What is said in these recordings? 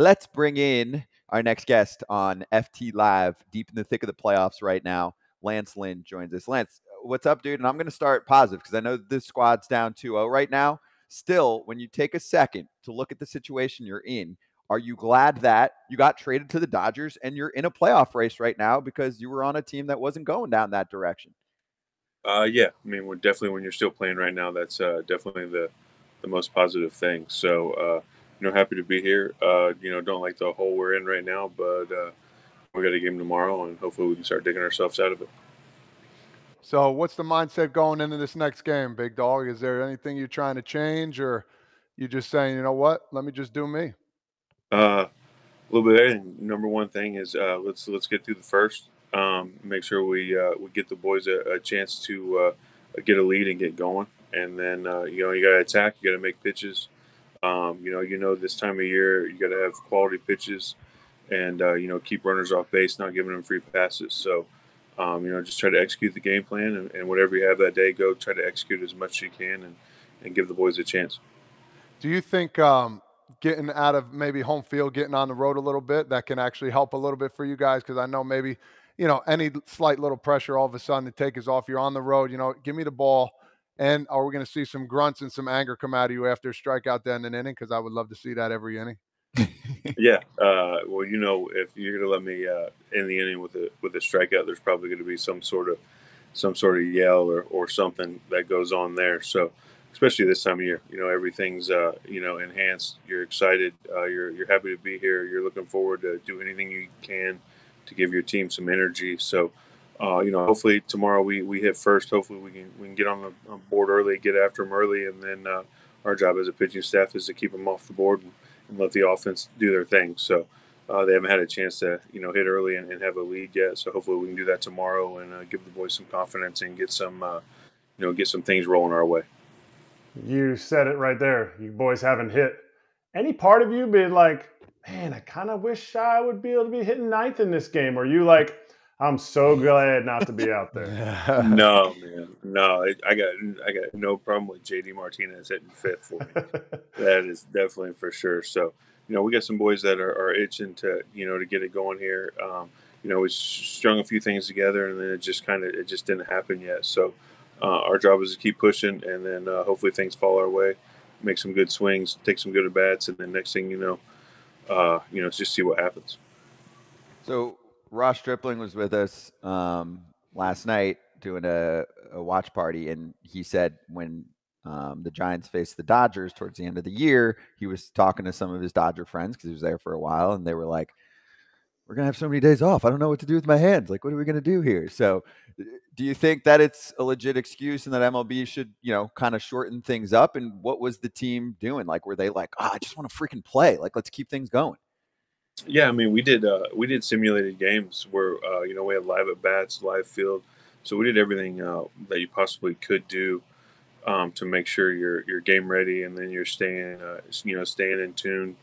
let's bring in our next guest on FT Live, deep in the thick of the playoffs right now. Lance Lynn joins us. Lance, what's up, dude? And I'm going to start positive because I know this squad's down 2-0 right now. Still, when you take a second to look at the situation you're in, are you glad that you got traded to the Dodgers and you're in a playoff race right now because you were on a team that wasn't going down that direction? Yeah, I mean, when you're still playing right now, that's definitely the most positive thing. So, happy to be here. Don't like the hole we're in right now, but we got a game tomorrow, and hopefully we can start digging ourselves out of it. So what's the mindset going into this next game, big dog? Is there anything you're trying to change, or you just saying, you know what, let me just do me? A little bit of everything. Number one thing is let's get through the first. Make sure we get the boys a chance to get a lead and get going, and then you got to attack. You got to make pitches. This time of year you got to have quality pitches, and keep runners off base, not giving them free passes. So. Just try to execute the game plan, and whatever you have that day, go try to execute as much as you can and give the boys a chance. Do you think getting out of maybe home field, getting on the road a little bit, that can actually help a little bit for you guys? Because I know maybe, any slight little pressure all of a sudden the take is off. You're on the road, give me the ball. And are we going to see some grunts and some anger come out of you after a strikeout to end an inning? Because I would love to see that every inning. Yeah. Well, if you're going to let me end the inning with a strikeout, there's probably going to be some sort of yell or something that goes on there. So, especially this time of year, everything's enhanced. You're excited. You're happy to be here. You're looking forward to do anything you can to give your team some energy. So, hopefully tomorrow we hit first. Hopefully we can get on the board early, get after them early, and then our job as a pitching staff is to keep them off the board and let the offense do their thing. So they haven't had a chance to hit early and have a lead yet. So hopefully we can do that tomorrow and give the boys some confidence and get some things rolling our way. You said it right there. You boys haven't hit. Any part of you be like, man, I kind of wish I would be able to be hitting ninth in this game? Or you like, I'm so glad not to be out there? No, man. No, I got no problem with JD Martinez hitting fifth for me. That is definitely for sure. So, we got some boys that are itching to get it going here. We strung a few things together, and then it just didn't happen yet. So, our job is to keep pushing, and then hopefully things fall our way, make some good swings, take some good at bats, and then next thing just see what happens. So Ross Stripling was with us last night doing a watch party, and he said when the Giants faced the Dodgers towards the end of the year, he was talking to some of his Dodger friends because he was there for a while, and they were like, we're going to have so many days off. I don't know what to do with my hands. Like, what are we going to do here? So do you think that it's a legit excuse and that MLB should, kind of shorten things up? And what was the team doing? Like, were they like, I just want to freaking play. Like, let's keep things going. Yeah, I mean, we did simulated games where we had live at bats, live field, so we did everything that you possibly could do to make sure you're game ready, and then you're staying in tune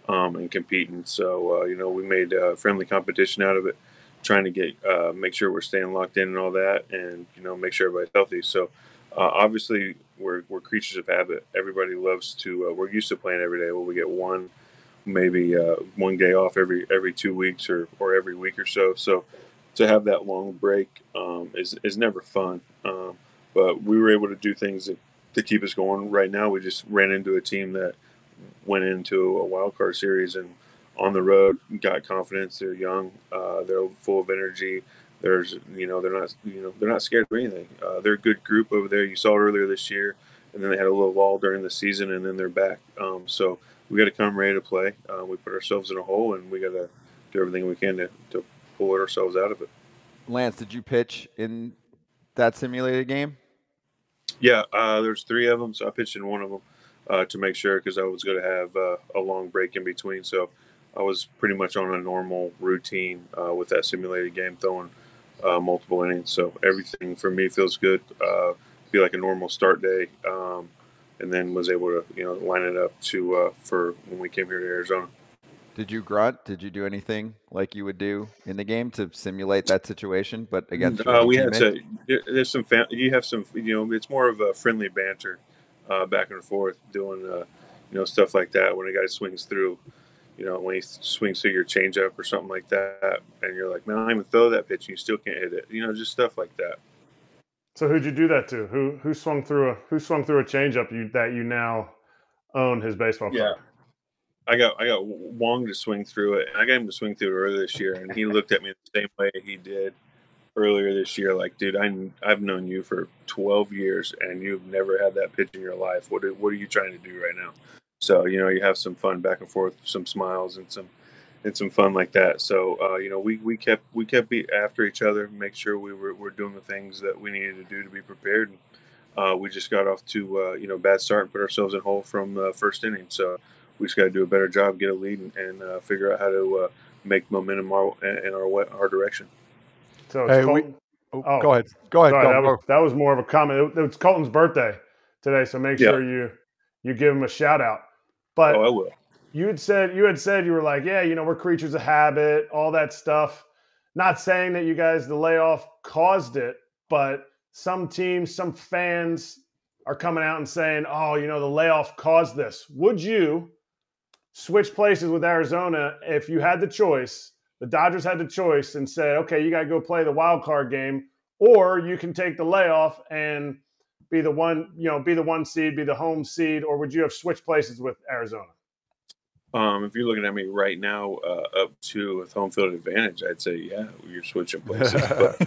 and competing. So we made friendly competition out of it, trying to get make sure we're staying locked in and all that, and make sure everybody's healthy. So obviously we're creatures of habit. Everybody loves to. We're used to playing every day. Well, we get maybe one day off every 2 weeks or every week or so. So to have that long break is never fun. But we were able to do things to keep us going. Right now, we just ran into a team that went into a wild card series and on the road got confidence. They're young. They're full of energy. They're not scared of anything. They're a good group over there. You saw it earlier this year, and then they had a little lull during the season, and then they're back. So we got to come ready to play. We put ourselves in a hole, and we got to do everything we can to pull ourselves out of it. Lance, did you pitch in that simulated game? Yeah, there's 3 of them, so I pitched in one of them to make sure because I was going to have a long break in between. So I was pretty much on a normal routine with that simulated game, throwing multiple innings. So everything for me feels good. Be like a normal start day, and then was able to line it up for when we came here to Arizona. Did you grunt? Did you do anything like you would do in the game to simulate that situation? But against we had to. There's some. You have some. It's more of a friendly banter, back and forth, doing stuff like that when a guy swings through. when he swings through your changeup or something like that, and you're like, man, I don't even throw that pitch, and you still can't hit it. Just stuff like that. So who'd you do that to? Who swung through a changeup that you now own his baseball card? Yeah. I got Wong to swing through it, and I got him to swing through it earlier this year, and he looked at me the same way he did earlier this year. Like, dude, I've known you for 12 years, and you've never had that pitch in your life. What are you trying to do right now? So you have some fun back and forth, some smiles, and some fun like that. So we kept after each other, make sure we're doing the things that we needed to do to be prepared. And we just got off to bad start and put ourselves in hole from the first inning. So we just got to do a better job, get a lead, and figure out how to make momentum in our direction. So it's Colton. Go ahead. Sorry, that was more of a comment. It was Colton's birthday today, so make sure you give him a shout out. But I will. You had said you were like, yeah, we're creatures of habit, all that stuff. Not saying that you guys, the layoff caused it, but some teams, some fans are coming out and saying, oh, the layoff caused this. Would you switch places with Arizona if you had the choice? The Dodgers had the choice and said, okay, you got to go play the wild card game, or you can take the layoff and be the one seed, be the home seed, or would you have switched places with Arizona? If you're looking at me right now, up to with home field advantage, I'd say, yeah, you're switching places. But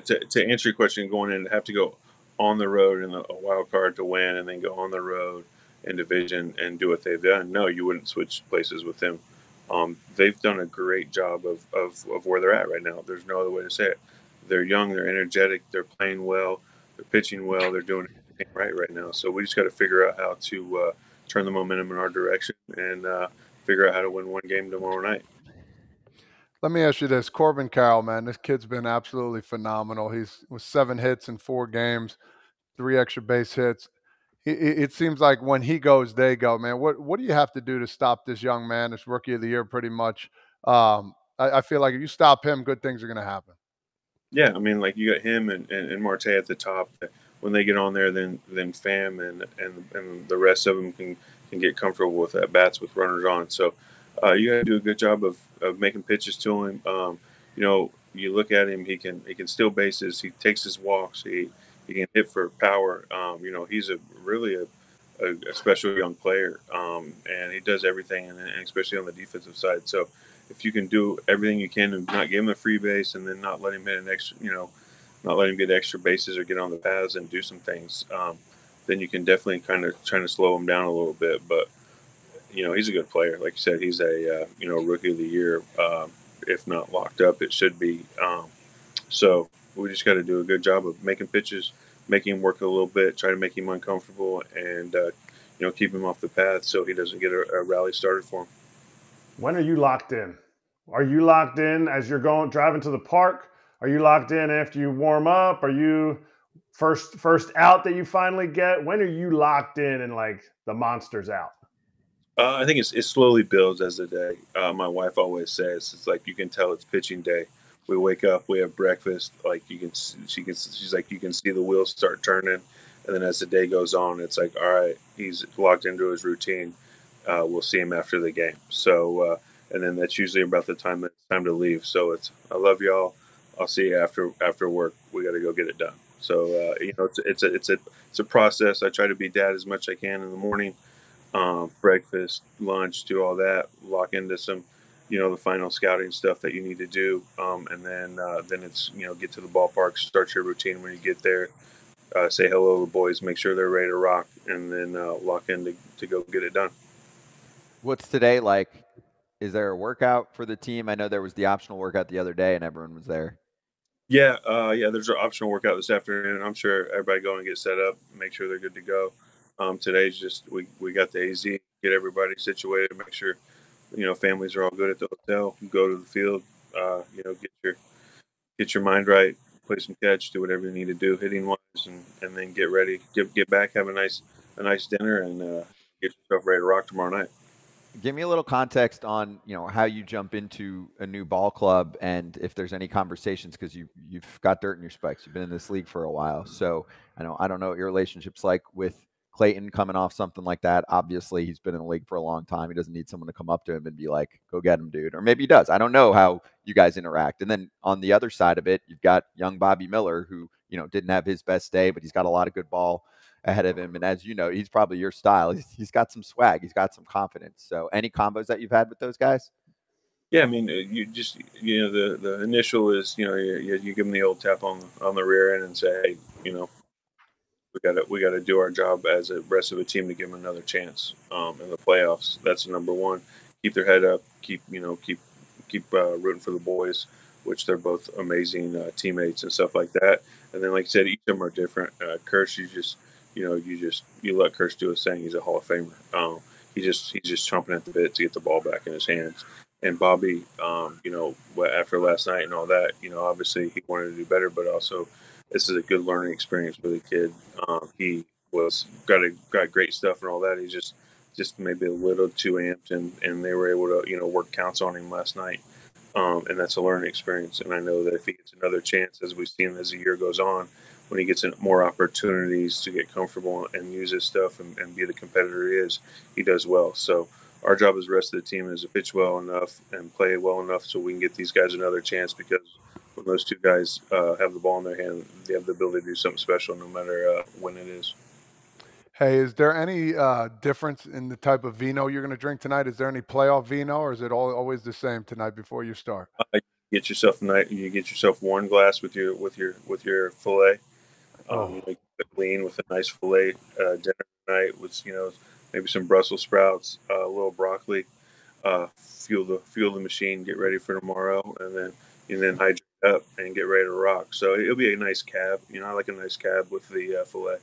to answer your question, going in to have to go on the road in a wild card to win, and then go on the road in division and do what they've done. No, you wouldn't switch places with them. They've done a great job of where they're at right now. There's no other way to say it. They're young, they're energetic, they're playing well, they're pitching well, they're doing everything right now. So we just got to figure out how to turn the momentum in our direction and figure out how to win one game tomorrow night. Let me ask you this. Corbin Carroll, man, this kid's been absolutely phenomenal. He's with 7 hits in 4 games, 3 extra base hits. It seems like when he goes, they go, man. What do you have to do to stop this young man, this rookie of the year pretty much? I feel like if you stop him, good things are going to happen. Yeah, I mean, like you got him and Marte at the top. When they get on there, then Pham and the rest of them can get comfortable with at bats with runners on. So you got to do a good job of making pitches to him. You look at him; he can steal bases. He takes his walks. He can hit for power. He's really a special young player, and he does everything, and especially on the defensive side. So if you can do everything you can to not give him a free base, and then not let him hit an extra, not let him get extra bases or get on the paths and do some things, then you can definitely kind of try to slow him down a little bit. But he's a good player. Like you said, he's a rookie of the year. If not locked up, it should be. So we just got to do a good job of making pitches, making him work a little bit, try to make him uncomfortable, and keep him off the path so he doesn't get a rally started for him. When are you locked in? Are you locked in as you're driving to the park? Are you locked in after you warm up? Are you first out that you finally get? When are you locked in and like the monster's out? I think it slowly builds as the day. My wife always says it's like you can tell it's pitching day. We wake up, we have breakfast. Like she's like you can see the wheels start turning, and then as the day goes on, it's like all right, he's locked into his routine. We'll see him after the game. So and then that's usually about the time that it's time to leave. So it's I love y'all. I'll see you after work. We got to go get it done. So it's a process. I try to be dad as much as I can in the morning. Breakfast, lunch, do all that, lock into some, the final scouting stuff that you need to do. And then it's, get to the ballpark, start your routine when you get there, say hello to the boys, make sure they're ready to rock, and then lock in to go get it done. What's today like? Is there a workout for the team? I know there was the optional workout the other day and everyone was there. Yeah, there's an optional workout this afternoon. I'm sure everybody go and get set up, make sure they're good to go. Today's just we got the AZ, get everybody situated, make sure families are all good at the hotel. Go to the field, get your mind right, play some catch, do whatever you need to do hitting wise, and then get ready, get back, have a nice dinner, and get yourself ready to rock tomorrow night. Give me a little context on how you jump into a new ball club and if there's any conversations, because you've got dirt in your spikes. You've been in this league for a while, so I don't know what your relationship's like with Clayton coming off something like that. Obviously, he's been in the league for a long time. He doesn't need someone to come up to him and be like, "Go get him, dude." Or maybe he does. I don't know how you guys interact. And then on the other side of it, you've got young Bobby Miller, who didn't have his best day, but he's got a lot of good ball ahead of him. And as you know, he's probably your style. He's got some swag. He's got some confidence. So, any combos that you've had with those guys? Yeah, I mean, you just the initial is you give them the old tap on the rear end and say, hey, we got to do our job as a rest of a team to give them another chance in the playoffs. That's number one. Keep their head up. Keep rooting for the boys, which they're both amazing teammates and stuff like that. And then, like I said, each of them are different. Kirsch, you let Kirsch do his thing. He's a Hall of Famer. He's just chomping at the bit to get the ball back in his hands. And Bobby, after last night and all that, obviously he wanted to do better, but also this is a good learning experience for the kid. He got great stuff and all that. He's just maybe a little too amped, and they were able to work counts on him last night, and that's a learning experience. And I know that if he gets another chance, as we've seen as the year goes on, when he gets more opportunities to get comfortable and use his stuff and be the competitor he is, he does well. So our job as the rest of the team is to pitch well enough and play well enough so we can get these guys another chance, because when those two guys have the ball in their hand, they have the ability to do something special no matter when it is. Hey, is there any difference in the type of vino you're going to drink tonight? Is there any playoff vino, or is it always the same tonight before you start? You get yourself one glass with your fillet. Lean with a nice fillet dinner tonight with maybe some Brussels sprouts, a little broccoli. Fuel the machine, get ready for tomorrow, and then hydrate up and get ready to rock. So it'll be a nice cab. I like a nice cab with the fillet.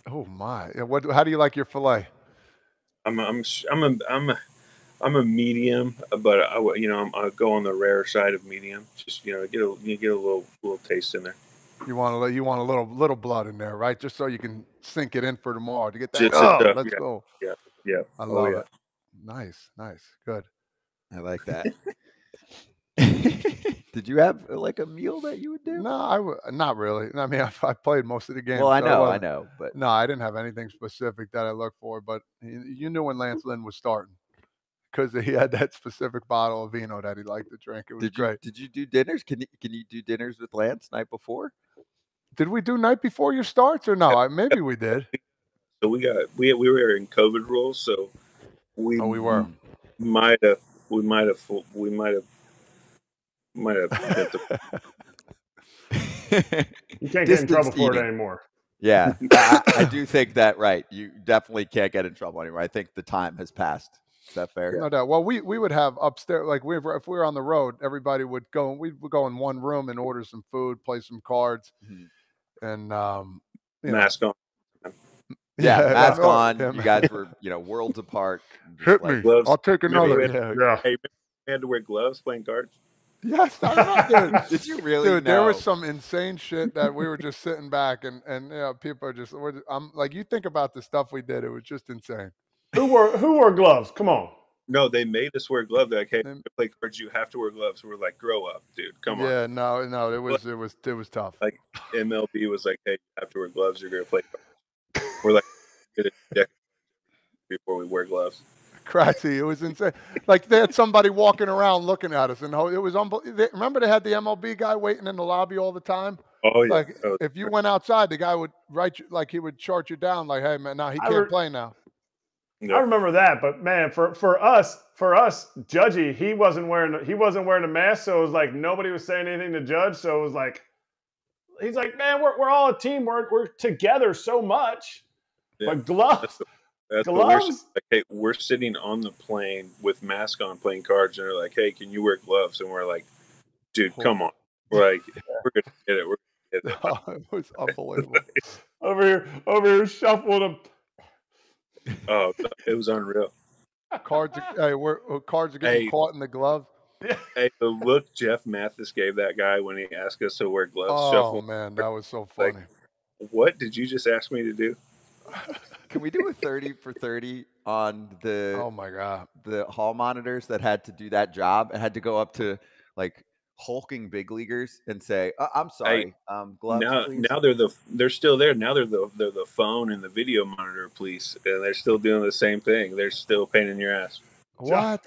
Oh my! How do you like your fillet? I'm a medium, but I go on the rare side of medium. Just get a little taste in there. You want a little blood in there, right? Just so you can sink it in for tomorrow to get that. Let's go. Yeah. I love it. Nice, good. I like that. Did you have like a meal that you would do? No, not really. I mean, I played most of the games. Well, I know, but no, I didn't have anything specific that I looked for. But you knew when Lance Lynn was starting, because he had that specific bottle of vino that he liked to drink. It was great. Did you do dinners? Can you do dinners with Lance night before? Did we do night before your starts or no? Maybe we did. So we were in COVID rules, so we were. might have. You can't get in trouble for it anymore. Yeah, I do think that, right. You definitely can't get in trouble anymore. I think the time has passed. Is that fair? No doubt. Well, we would have upstairs, like if we were on the road, everybody would go, and we would go in one room and order some food, play some cards, and mask on. Yeah, mask on. You guys were, worlds apart. Hit me. Gloves. I'll take another. Hey, we had to wear gloves playing cards. Yes, I know, dude. Did you really? Dude, there was some insane shit that we were just sitting back and people are I'm like, you think about the stuff we did, it was just insane. Who wore gloves? Come on. No, they made us wear gloves. They're like, hey, to play cards, you have to wear gloves. So we're like, grow up, dude. Come on. Yeah, no, it was tough. Like MLB was like, hey, you have to wear gloves. You're gonna play cards. We're like, get a decade before we wear gloves. Crazy. It was insane. Like they had somebody walking around looking at us, and it was unbelievable. Remember they had the MLB guy waiting in the lobby all the time? Oh yeah. Like if you went outside, the guy would write you, like he would chart you down, like, hey man, he can't play now. I remember that, but man, for us, Judgy, he wasn't wearing a mask, so it was like nobody was saying anything to Judge. So it was like, he's like, man, we're all a team. We're together so much. Yeah. But gloves. That's gloves? Like, hey, we're sitting on the plane with mask on playing cards, and they're like, hey, can you wear gloves? And we're like, dude, come on. We're like, we're going to get it. We're gonna get it. Oh, it was unbelievable. over here shuffling them. Oh, it was unreal. Cards are getting caught in the glove. Hey, the look Jeff Mathis gave that guy when he asked us to wear gloves. Oh, man, that was so funny. Like, what did you just ask me to do? Can we do a 30 for 30 on the oh my god, the hall monitors that had to do that job and had to go up to like hulking big leaguers and say, "I'm sorry, gloves, please." Now they're still there. Now they're the phone and the video monitor police, and they're still doing the same thing. They're still pain in your ass. What?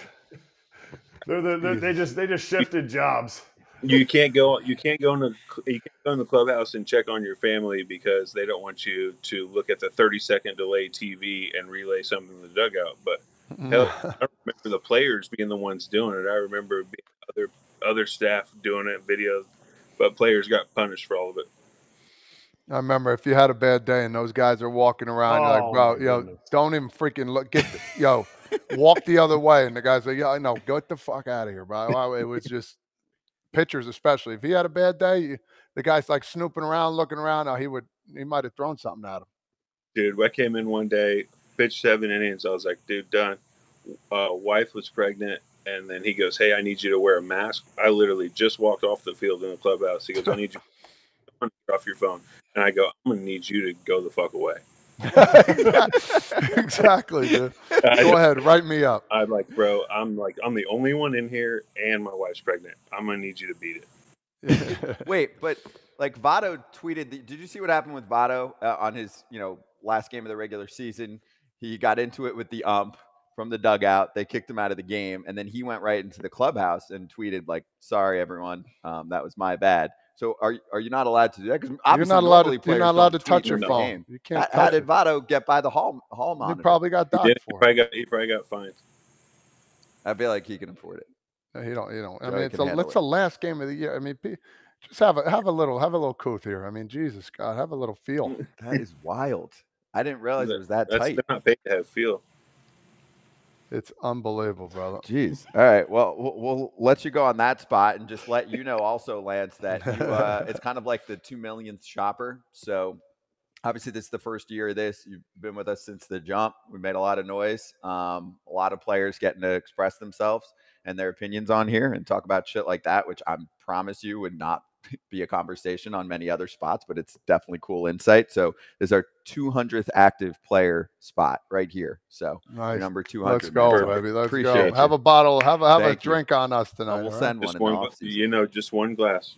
They just shifted jobs. You can't go in the clubhouse and check on your family because they don't want you to look at the 30-second delay TV and relay something in the dugout. But hell, I remember the players being the ones doing it. I remember other staff doing it, videos, but players got punished for all of it. I remember if you had a bad day and those guys are walking around, you're like, bro, don't even freaking look. Walk the other way. And the guy's like, yeah, I know. Get the fuck out of here, bro. It was just pitchers, especially. If he had a bad day, the guy's like snooping around, looking around. He might have thrown something at him. Dude, I came in one day, pitched 7 innings. I was like, dude, done. Wife was pregnant. And then he goes, hey, I need you to wear a mask. I literally just walked off the field in the clubhouse. He goes, I need you to get off your phone. And I go, I'm going to need you to go the fuck away. Exactly, dude. Go ahead, write me up. I'm like, bro, I'm the only one in here and my wife's pregnant. I'm going to need you to beat it. Wait, but like Votto tweeted, did you see what happened with Votto on his, last game of the regular season? He got into it with the ump from the dugout. They kicked him out of the game, and then he went right into the clubhouse and tweeted like, "Sorry, everyone, that was my bad." So are you not allowed to do that? Because you're not allowed to touch your phone. Game. You can't. How did Votto get by the hall monitor? He probably got docked for it. He probably got fined. I feel like he can afford it. He don't. I mean, it's the last game of the year. I mean, just have a little couth here. I mean, Jesus God, have a little feel. That is wild. I didn't realize it was that tight. They're not paid to have feel. It's unbelievable, brother. Jeez. All right. Well, we'll let you go on that spot and just let you know also, Lance, that it's kind of like the 2 millionth shopper. So obviously this is the first year of this. You've been with us since the jump. We made a lot of noise. A lot of players getting to express themselves and their opinions on here and talk about shit like that, which I promise you would not be a conversation on many other spots, but it's definitely cool insight. So this is our 200th active player spot right here. So nice. Number 200. Let's go, baby. Let's go. Have a bottle. Have a drink on us tonight. We'll send one. Just one glass.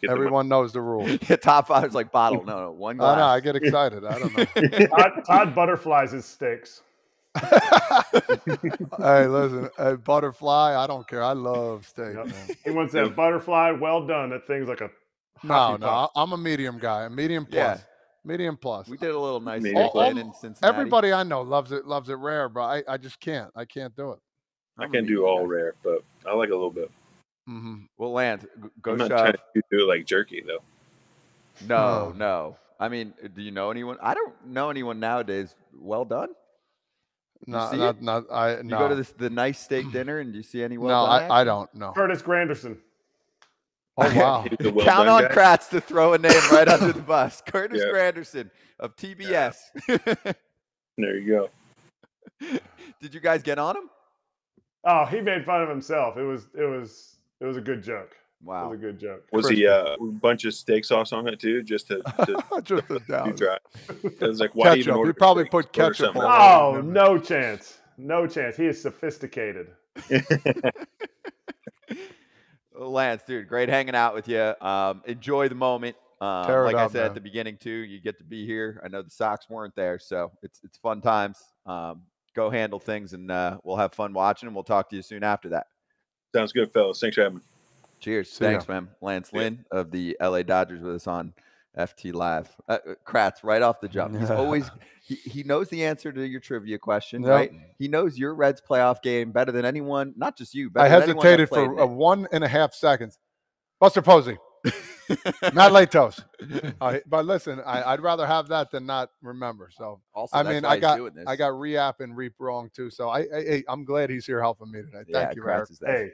Everyone knows the rule. Top 5 is like bottle. No, one glass. I know. I get excited. I don't know. Todd butterflies his steaks. Hey, listen, a butterfly. I don't care. I love steak. Yep. Man. He wants that butterfly well done. That thing's like a no. I'm a medium guy. A medium plus. Yeah. Medium plus. We did a little nice thing in Cincinnati. Everybody I know loves it rare, bro. I just can't. I can't do it. I can do all rare, but I like a little bit. Mm-hmm. Well, Lance, go I'm shove. not trying to do it like jerky though. No. I mean, do you know anyone? I don't know anyone nowadays. Well done. You go to the nice steak dinner and do you see anyone? No, I don't know. Curtis Granderson. Oh wow! Count on Kratz to throw a name right under the bus. Curtis Granderson of TBS. There you go. Did you guys get on him? Oh, he made fun of himself. It was a good joke. Wow, it was a good joke. Was he a bunch of steak sauce on it too, just to down? Dry? It was like why ketchup. He probably put ketchup on. Oh, no chance. No chance. He is sophisticated. Lance, dude, great hanging out with you. Enjoy the moment. Like I said at the beginning too, you get to be here. I know the Sox weren't there, so it's fun times. Go handle things, and we'll have fun watching, and we'll talk to you soon after that. Sounds good, fellas. Thanks for having me. Cheers. Thanks, man. Lance Lynn of the LA Dodgers with us on FT Live. Kratz, right off the jump. He's always he knows the answer to your trivia question, right? He knows your Reds playoff game better than anyone, not just you. I hesitated for 1.5 seconds. Buster Posey. Matt Latos. But listen, I'd rather have that than not remember. So also, I got re-app and reap wrong too. So I'm glad he's here helping me today. Thank you, Eric. Hey.